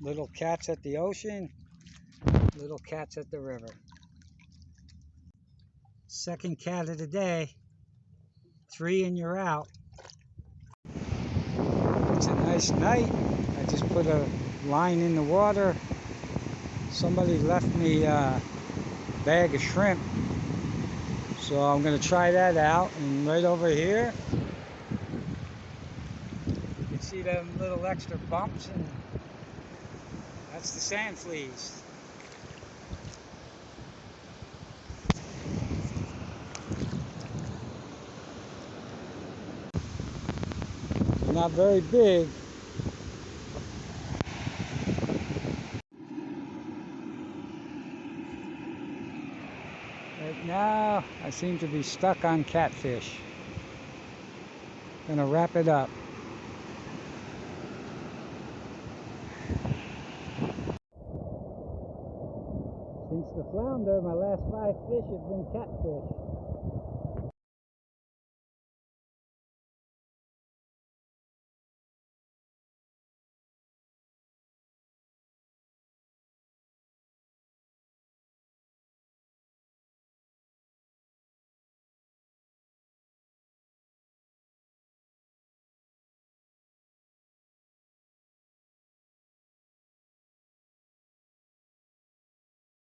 Little cats at the ocean, little cats at the river. Second cat of the day. 3 and you're out. It's a nice night. I just put a line in the water. Somebody left me a bag of shrimp. So I'm going to try that out. And right over here, you can see them little extra bumps, and that's the sand fleas. They're not very big. Right now, I seem to be stuck on catfish. Gonna wrap it up. Since the flounder, my last 5 fish have been catfish.